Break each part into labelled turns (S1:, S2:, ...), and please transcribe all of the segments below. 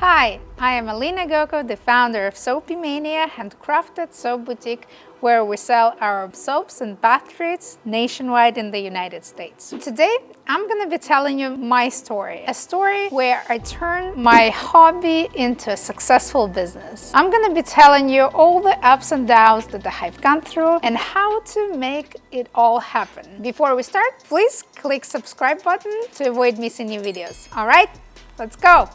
S1: Hi, I am Alena Goso, the founder of Soapy Mania, handcrafted soap boutique where we sell our soaps and bath treats nationwide in the United States. Today, I'm gonna be telling you my story, a story where I turned my hobby into a successful business. I'm gonna be telling you all the ups and downs that I've gone through and how to make it all happen. Before we start, please click subscribe button to avoid missing new videos. All right, let's go.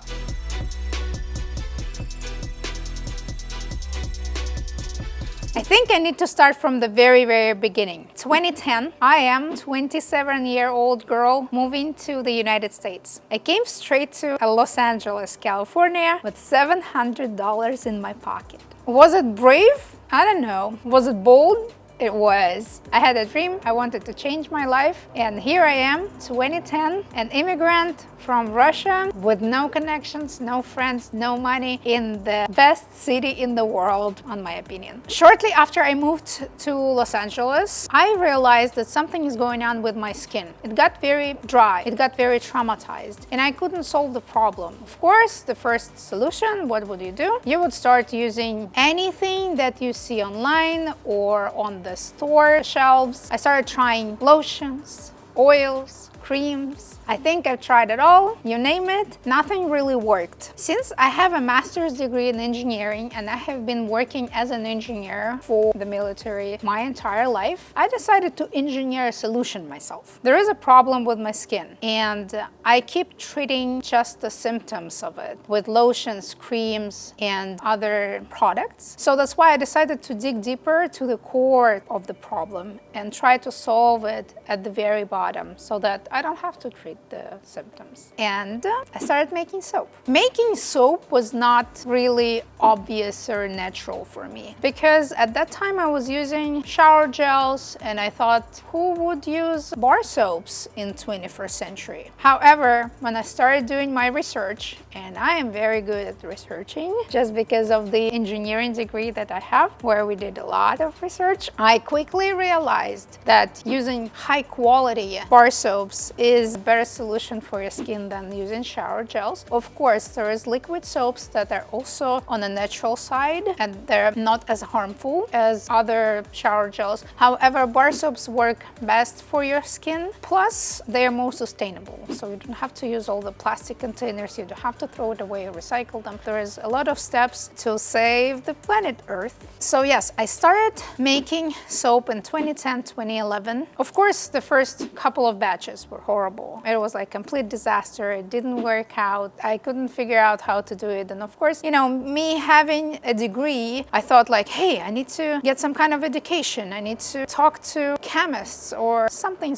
S1: I think I need to start from the very beginning. 2010, I am a 27-year-old girl moving to the United States. I came straight to Los Angeles, California with $700 in my pocket. Was it brave? I don't know. Was it bold? It was. I had a dream. I wanted to change my life. And here I am, 2010, an immigrant from Russia with no connections, no friends, no money, in the best city in the world, in my opinion. Shortly after I moved to Los Angeles, I realized that something is going on with my skin. It got very dry. It got very traumatized. And I couldn't solve the problem. Of course, the first solution, what would you do? You would start using anything that you see online or on the store shelves. I started trying lotions, oils, creams. I think I've tried it all, you name it, nothing really worked. Since I have a master's degree in engineering and I have been working as an engineer for the military my entire life, I decided to engineer a solution myself. There is a problem with my skin and I keep treating just the symptoms of it with lotions, creams, and other products. So that's why I decided to dig deeper to the core of the problem and try to solve it at the very bottom so that I don't have to treat the symptoms. And I started making soap. Making soap was not really obvious or natural for me because at that time I was using shower gels and I thought, who would use bar soaps in 21st century? However, when I started doing my research, and I am very good at researching just because of the engineering degree that I have, where we did a lot of research, I quickly realized that using high quality bar soaps is a better solution for your skin than using shower gels. Of course, there is liquid soaps that are also on the natural side and they're not as harmful as other shower gels. However, bar soaps work best for your skin, plus they are more sustainable. So you don't have to use all the plastic containers, you don't have to throw it away or recycle them. There is a lot of steps to save the planet Earth. So yes, I started making soap in 2010, 2011. Of course, the first couple of batches were horrible. It was like complete disaster. It didn't work out. I couldn't figure out how to do it. And of course, you know, me having a degree, I thought like, hey, I need to get some kind of education. I need to talk to chemists or something.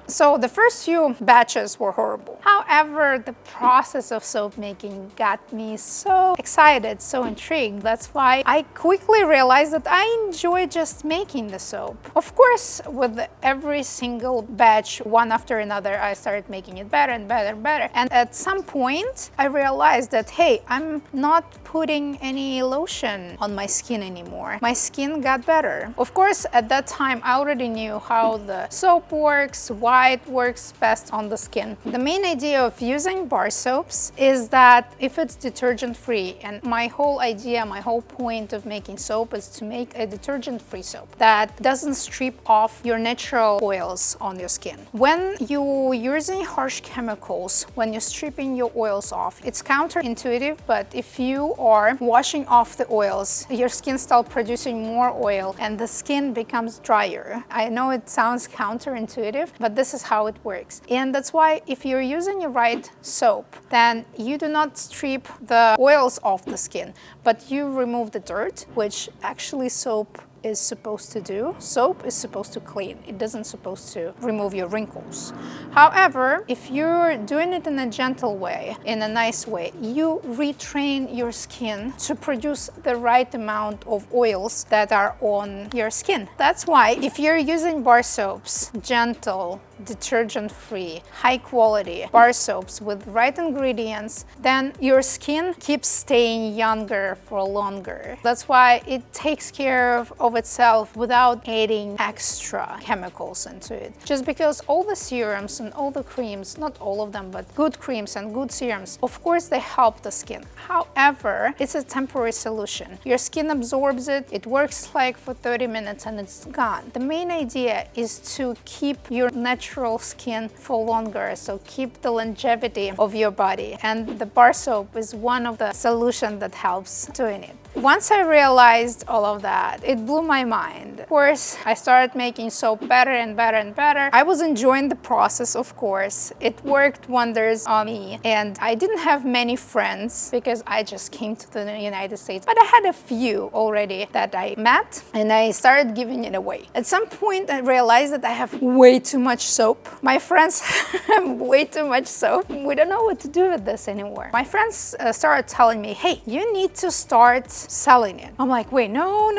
S1: So the first few batches were horrible. However, the process of soap making got me so excited, so intrigued. That's why I quickly realized that I enjoy just making the soap. Of course, with every single batch, one after another, I started making it better and better and better. And at some point, I realized that, hey, I'm not putting any lotion on my skin anymore. My skin got better. Of course, at that time, I already knew how the soap works, why it works best on the skin. The main idea of using bar soaps is that if it's detergent-free, and my whole idea, my whole point of making soap is to make a detergent-free soap that doesn't strip off your natural oils on your skin. When you're using harsh chemicals, when you're stripping your oils off, it's counterintuitive, but if you are washing off the oils, your skin starts producing more oil and the skin becomes drier. I know it sounds counterintuitive, but this is how it works. And that's why if you're using the right soap, then you do not strip the oils off the skin, but you remove the dirt, which actually soap is supposed to do. Soap is supposed to clean. It doesn't supposed to remove your wrinkles. However, if you're doing it in a gentle way, in a nice way, you retrain your skin to produce the right amount of oils that are on your skin. That's why if you're using bar soaps, gentle, detergent-free, high-quality bar soaps with right ingredients, then your skin keeps staying younger for longer. That's why it takes care of itself without adding extra chemicals into it. Just because all the serums and all the creams, not all of them, but good creams and good serums, of course they help the skin. However, it's a temporary solution. Your skin absorbs it, it works like for 30 minutes and it's gone. The main idea is to keep your natural skin for longer, so keep the longevity of your body. And the bar soap is one of the solutions that helps doing it. Once I realized all of that, it blew my mind. Of course, I started making soap better and better and better. I was enjoying the process, of course. It worked wonders on me. And I didn't have many friends because I just came to the United States. But I had a few already that I met and I started giving it away. At some point, I realized that I have way too much soap. My friends have way too much soap. We don't know what to do with this anymore. My friends started telling me, hey, you need to start selling it. I'm like, wait, no.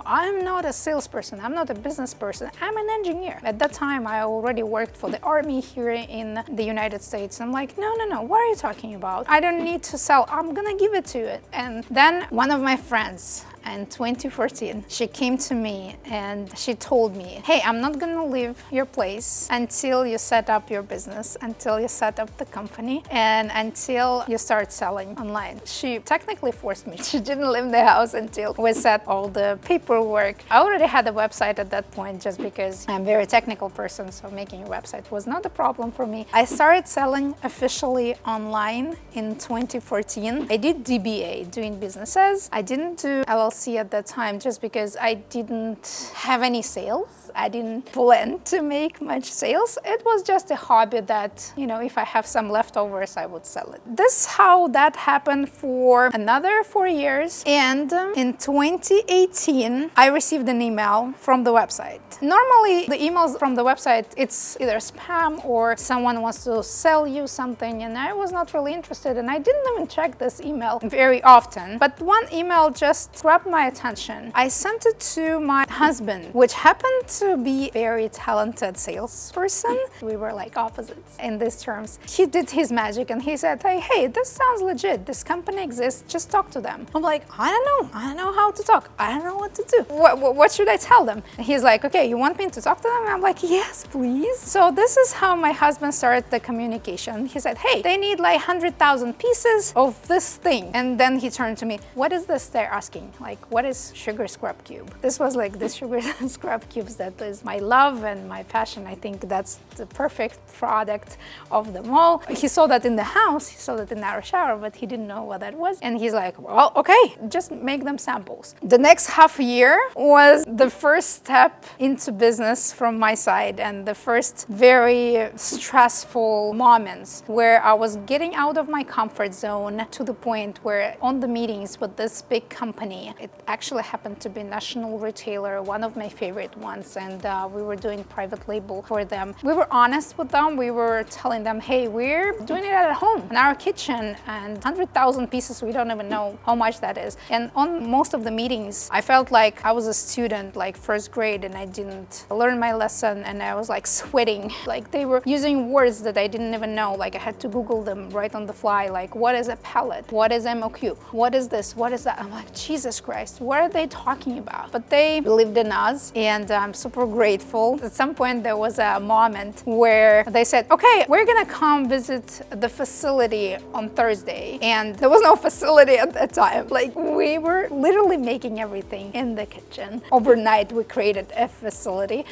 S1: I'm not a salesperson. I'm not a business person. I'm an engineer. At that time, I already worked for the army here in the United States. I'm like, no. What are you talking about? I don't need to sell. I'm gonna give it to you. And then one of my friends, in 2014, she came to me and she told me, hey, I'm not gonna leave your place until you set up your business, until you set up the company, and until you start selling online. She technically forced me. She didn't leave the house until we set all the paperwork. I already had a website at that point just because I'm a very technical person, so making a website was not a problem for me. I started selling officially online in 2014. I did DBA, doing businesses. I didn't do LLC at that time just because I didn't have any sales. I didn't plan to make much sales. It was just a hobby that, if I have some leftovers, I would sell it. This is how that happened for another 4 years. And in 2018, I received an email from the website. Normally, the emails from the website, it's either spam or someone wants to sell you something, and I was not really interested, and I didn't even check this email very often. But one email just grabbed my attention. I sent it to my husband, which happened to be a very talented salesperson. We were like opposites in these terms. He did his magic and he said, hey, this sounds legit. This company exists. Just talk to them. I'm like, I don't know how to talk. I don't know what to do. What should I tell them? And he's like, okay, you want me to talk to them? And I'm like, yes, please. So this is how my husband started the communication. He said, hey, they need like 100,000 pieces of this thing. And then he turned to me, what is this they're asking? Like, what is sugar scrub cube? This was like the sugar scrub cubes that is my love and my passion. I think that's the perfect product of them all. He saw that in the house, he saw that in our shower, but he didn't know what that was. And he's like, well, okay, just make them samples. The next half year was the first step into business from my side and the first very stressful moments where I was getting out of my comfort zone to the point where on the meetings with this big company, it actually happened to be national retailer, one of my favorite ones, and we were doing private label for them. We were honest with them. We were telling them, hey, we're doing it at home in our kitchen, and 100,000 pieces, we don't even know how much that is. And on most of the meetings, I felt like I was a student, like first grade, and I didn't learn my lesson, and I was like sweating. Like they were using words that I didn't even know. Like I had to Google them right on the fly. Like, what is a pallet? What is MOQ? What is this? What is that? I'm like, Jesus Christ, what are they talking about? But they believed in us, and I'm super grateful. At some point, there was a moment where they said, okay, we're gonna come visit the facility on Thursday. And there was no facility at that time. Like we were literally making everything in the kitchen. Overnight, we created a facility.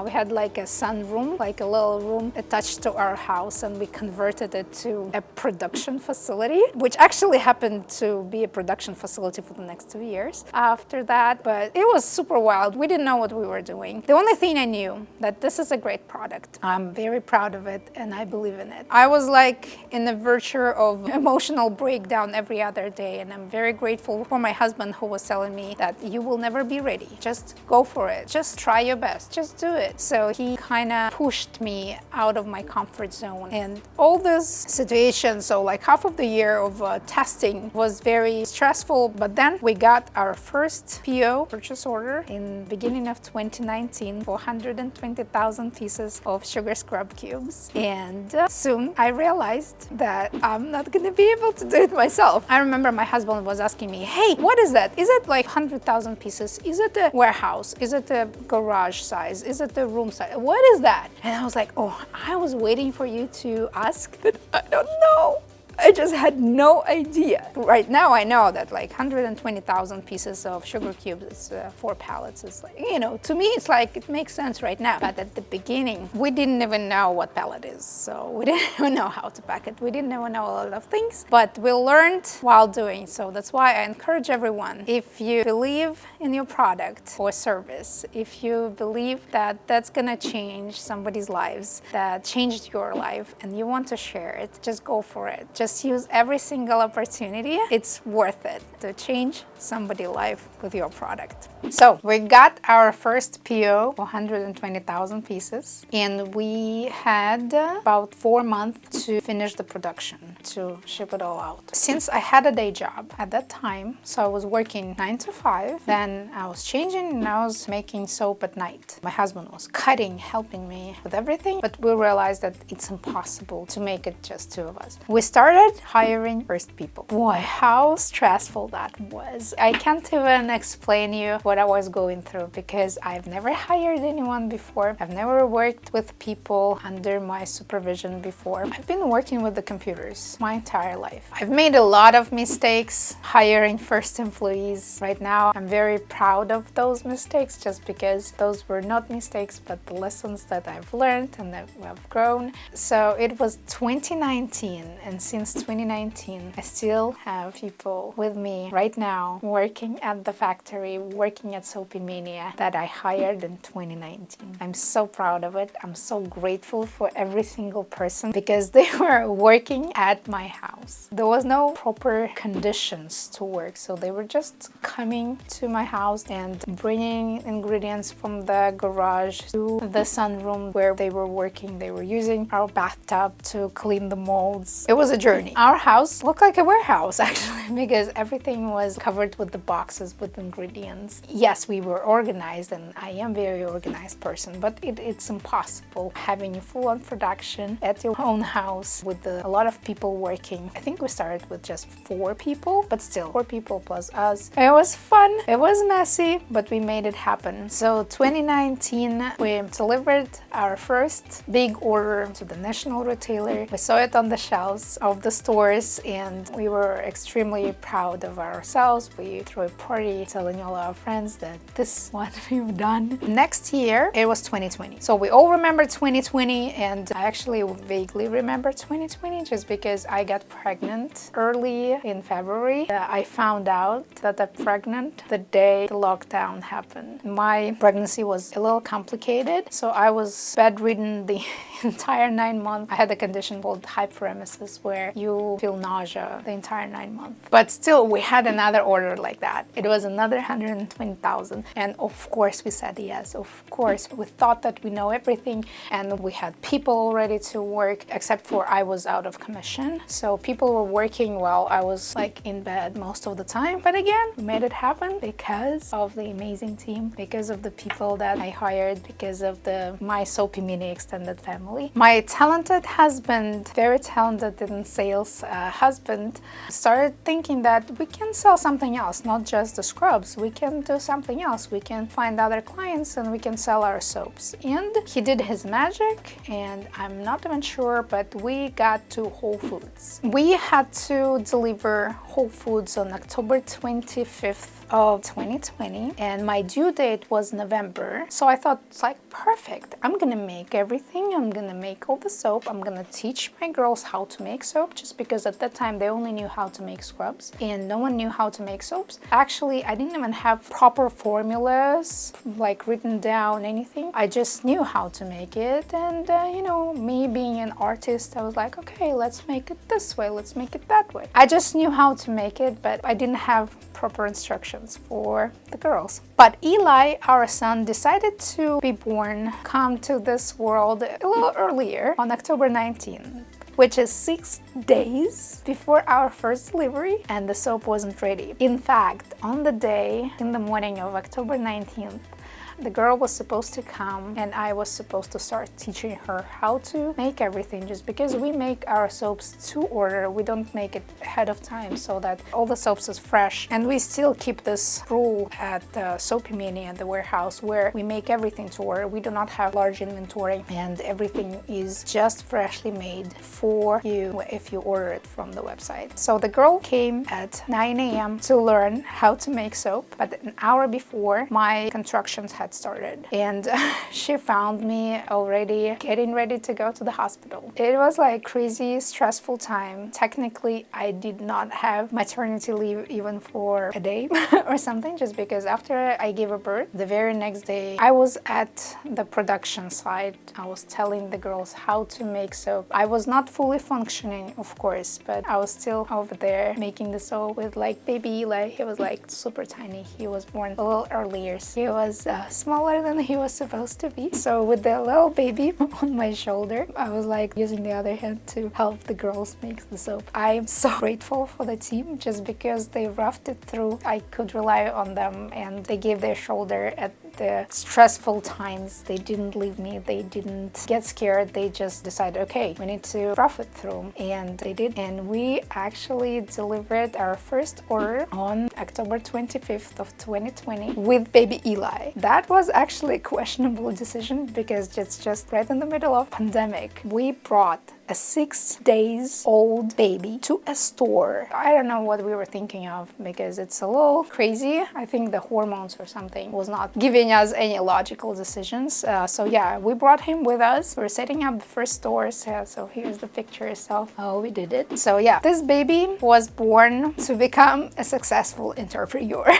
S1: We had like a sunroom, like a little room attached to our house, and we converted it to a production facility, which actually happened to be a production facility for the next 2 years after that. But it was super wild. We didn't know what we were doing. The only thing I knew that this is a great product. I'm very proud of it and I believe in it. I was like in the verge of emotional breakdown every other day, and I'm very grateful for my husband who was telling me that you will never be ready. Just go for it. Just try your best. Just do it. So he kind of pushed me out of my comfort zone. And all this situation, so like half of the year of testing was very stressful, but then we got got our first PO, purchase order, in beginning of 2019 for 120,000 pieces of sugar scrub cubes. And soon I realized that I'm not gonna be able to do it myself. I remember my husband was asking me, hey, what is that? Is it like 100,000 pieces? Is it a warehouse? Is it a garage size? Is it a room size? What is that? And I was like, oh, I was waiting for you to ask, but I don't know. I just had no idea. Right now I know that like 120,000 pieces of sugar cubes, it's 4 pallets. It's like, you know, to me it's like, it makes sense right now. But at the beginning, we didn't even know what pallet is. So we didn't even know how to pack it. We didn't even know a lot of things, but we learned while doing. So that's why I encourage everyone, if you believe in your product or service, if you believe that that's gonna change somebody's lives, that changed your life, and you want to share it, just go for it. Just use every single opportunity. It's worth it to change somebody's life with your product. So we got our first PO, 120,000 pieces, and we had about 4 months to finish the production, to ship it all out. Since I had a day job at that time, so I was working 9 to 5, then I was changing and I was making soap at night. My husband was cutting, helping me with everything, but we realized that it's impossible to make it just 2 of us. We started hiring first people. Boy, how stressful that was. I can't even explain you what I was going through, because I've never hired anyone before. I've never worked with people under my supervision before. I've been working with the computers my entire life. I've made a lot of mistakes hiring first employees. Right now, I'm very proud of those mistakes, just because those were not mistakes, but the lessons that I've learned and that I've grown. So it was 2019, and since 2019, I still have people with me right now working at the factory, working at Soapy Mania, that I hired in 2019. I'm so proud of it. I'm so grateful for every single person, because they were working at my house. There was no proper conditions to work, so they were just coming to my house and bringing ingredients from the garage to the sunroom where they were working. They were using our bathtub to clean the molds. It was a journey. Our house looked like a warehouse, actually, because everything was covered with the boxes with ingredients. Yes, we were organized, and I am a very organized person, but it's impossible having a full-on production at your own house with a lot of people working. I think we started with just 4 people, but still 4 people plus us. It was fun. It was messy, but we made it happen. So 2019, we delivered our first big order to the national retailer. We saw it on the shelves of the stores, and we were extremely proud of ourselves. We threw a party telling all our friends that this is what we've done. Next year, it was 2020. So we all remember 2020, and I actually vaguely remember 2020 just because I got pregnant early in February. I found out that I'm pregnant the day the lockdown happened. My pregnancy was a little complicated, so I was bedridden the entire 9 months. I had a condition called hyperemesis, where you feel nausea the entire 9 months. But still, we had another order like that. It was another 120,000. And of course, we said yes. Of course, we thought that we know everything, and we had people ready to work, except for I was out of commission. So people were working while I was like in bed most of the time. But again, we made it happen because of the amazing team, because of the people that I hired, because of my Soapy Mini extended family. My talented husband, very talented in sales husband, started thinking that we can sell something else, not just the scrubs. We can do something else. We can find other clients and we can sell our soaps. And he did his magic, and I'm not even sure, but we got to Whole Foods. We had to deliver Whole Foods on October 25th of 2020, and my due date was November. So I thought, it's like, perfect. I'm gonna make everything. I'm gonna make all the soap. I'm gonna teach my girls how to make soap, just because at that time they only knew how to make scrubs and no one knew how to make soaps. Actually, I didn't even have proper formulas like written down, anything. I just knew how to make it, and you know, me being an artist, I was like, okay, let's make it this way, let's make it that way. I just knew how to make it, but I didn't have proper instructions for the girls. But Eli, our son, decided to be born, come to this world a little earlier on October 19th. which is 6 days before our first delivery, and the soap wasn't ready. In fact, on the day, in the morning of October 19th, the girl was supposed to come and I was supposed to start teaching her how to make everything, just because we make our soaps to order. We don't make it ahead of time so that all the soaps is fresh. And we still keep this rule at Soapy Mini at the warehouse where we make everything to order. We do not have large inventory and everything is just freshly made for you if you order it from the website. So the girl came at 9 a.m. to learn how to make soap, but an hour before my constructions had started, and she found me already getting ready to go to the hospital. It was like crazy stressful time. Technically, I did not have maternity leave even for a day or something, just because after I gave birth, the very next day I was at the production site. I was telling the girls how to make soap. I was not fully functioning, of course, but I was still over there making the soap with like baby Eli. He was like super tiny. He was born a little earlier. So he was smaller than he was supposed to be. So with the little baby on my shoulder, I was like using the other hand to help the girls make the soap. I'm so grateful for the team, just because they roughed it through. I could rely on them and they gave their shoulder at the stressful times. They didn't leave me. They didn't get scared. They just decided, okay, we need to rough it through. And they did. And we actually delivered our first order on October 25th of 2020 with baby Eli. That was actually a questionable decision because it's just right in the middle of pandemic. We brought a 6 days old baby to a store. I don't know what we were thinking of, because it's a little crazy. I think the hormones or something was not giving us any logical decisions. So yeah, we brought him with us. We're setting up the first stores. So here's the picture itself. Oh, we did it. So yeah, this baby was born to become a successful entrepreneur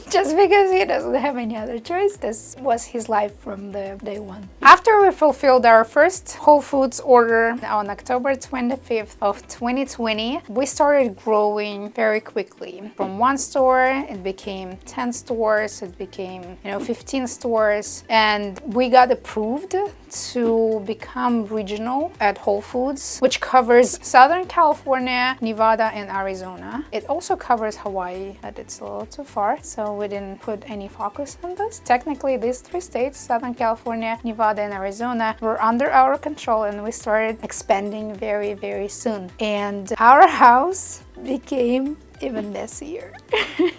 S1: just because he doesn't have any other choice. This was his life from the day one. After we fulfilled our first Whole Foods order on October 25th of 2020, we started growing very quickly. From one store, it became 10 stores, it became 15 stores, and we got approved to become regional at Whole Foods, which covers Southern California, Nevada, and Arizona. It also covers Hawaii, but it's a little too far, so we didn't put any focus on this. Technically, these 3 states, Southern California, Nevada, and Arizona, were under our control, and we started expanding very, very soon. And our house became even messier.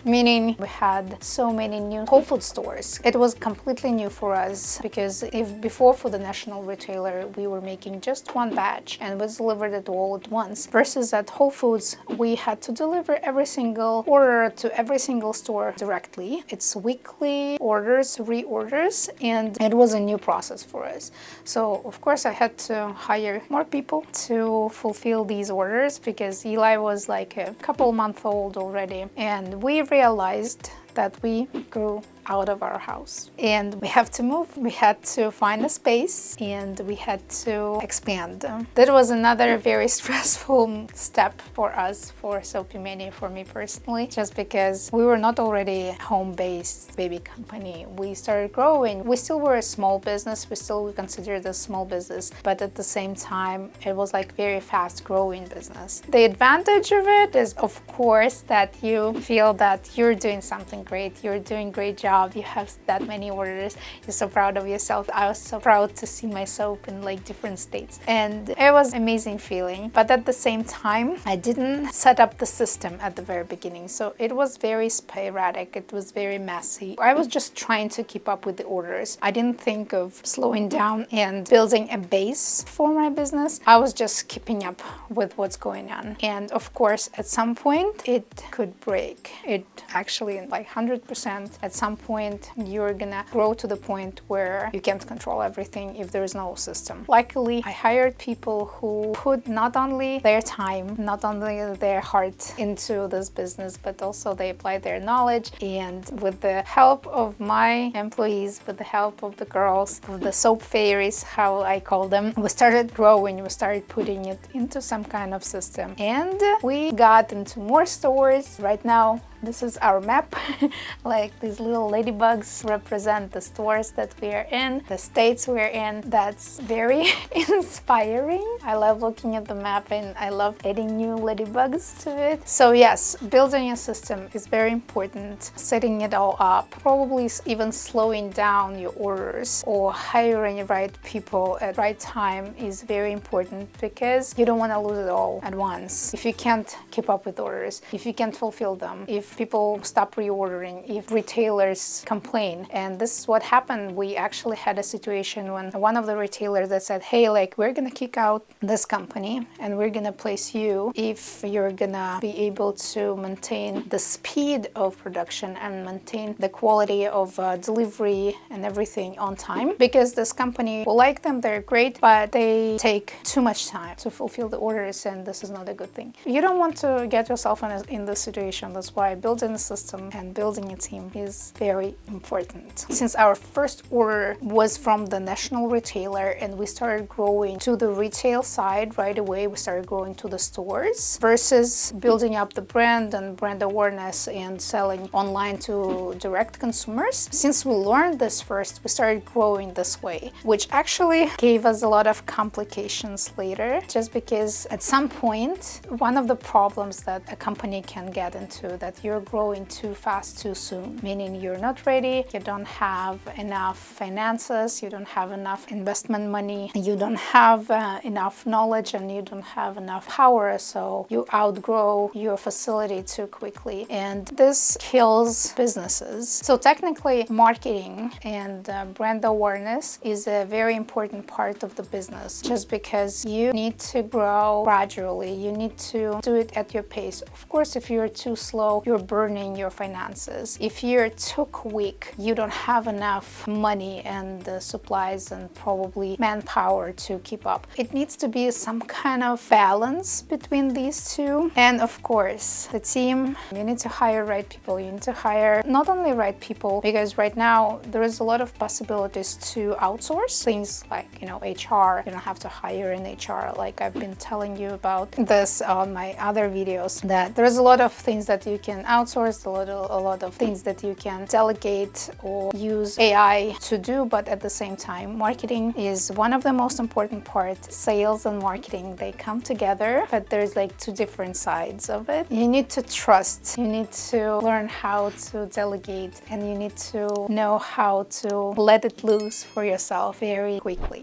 S1: Meaning we had so many new Whole Food stores. It was completely new for us, because if before for the national retailer we were making just one batch and we delivered it all at once, versus at Whole Foods we had to deliver every single order to every single store directly. It's weekly orders, reorders, and it was a new process for us. So of course I had to hire more people to fulfill these orders, because Eli was like a couple months old already, and we realized that we grew out of our house and we have to move. We had to find a space and we had to expand. That was another very stressful step for us, for Soapy Mini, for me personally, just because we were not already a home-based baby company. We started growing. We still were a small business. We still considered a small business, but at the same time, it was like very fast growing business. The advantage of it is, of course, that you feel that you're doing something great. You're doing a great job. You have that many orders. You're so proud of yourself. I was so proud to see my soap in like different states, and it was an amazing feeling. But at the same time, I didn't set up the system at the very beginning, so it was very sporadic. It was very messy. I was just trying to keep up with the orders. I didn't think of slowing down and building a base for my business. I was just keeping up with what's going on, and of course at some point it could break. It actually, like 100%, at some point you're gonna grow to the point where you can't control everything if there is no system. Luckily, I hired people who put not only their time, not only their heart into this business, but also they applied their knowledge, and with the help of my employees, with the help of the girls, of the soap fairies, how I call them, we started growing. We started putting it into some kind of system, and we got into more stores. Right now, this is our map. Like these little ladybugs represent the stores that we are in, the states we're in. That's very inspiring. I love looking at the map and I love adding new ladybugs to it. So yes, building a system is very important. Setting it all up, probably even slowing down your orders or hiring the right people at right time is very important, because you don't want to lose it all at once. If you can't keep up with orders, if you can't fulfill them, if people stop reordering, if retailers complain. And this is what happened. We actually had a situation when one of the retailers that said, hey, like, we're gonna kick out this company and we're gonna place you if you're gonna be able to maintain the speed of production and maintain the quality of delivery and everything on time, because this company will like them, they're great, but they take too much time to fulfill the orders, and this is not a good thing. You don't want to get yourself in this situation. That's why building a system and building a team is very important. Since our first order was from the national retailer and we started growing to the retail side right away, we started growing to the stores versus building up the brand and brand awareness and selling online to direct consumers. Since we learned this first, we started growing this way, which actually gave us a lot of complications later, just because at some point, one of the problems that a company can get into, that you're growing too fast too soon, meaning you're not ready, you don't have enough finances, you don't have enough investment money, you don't have enough knowledge, and you don't have enough power, so you outgrow your facility too quickly, and this kills businesses. So technically, marketing and brand awareness is a very important part of the business, just because you need to grow gradually, you need to do it at your pace. Of course, if you're too slow, you're burning your finances. If you're too quick, you don't have enough money and supplies and probably manpower to keep up. It needs to be some kind of balance between these two. And of course, the team, you need to hire right people. You need to hire not only right people, because right now there is a lot of possibilities to outsource things like, HR. You don't have to hire an HR. Like I've been telling you about this on my other videos, that there's a lot of things that you can outsource, a lot of things that you can delegate or use AI to do, but at the same time, marketing is one of the most important parts. Sales and marketing, they come together, but there's like two different sides of it. You need to trust, you need to learn how to delegate, and you need to know how to let it loose for yourself very quickly.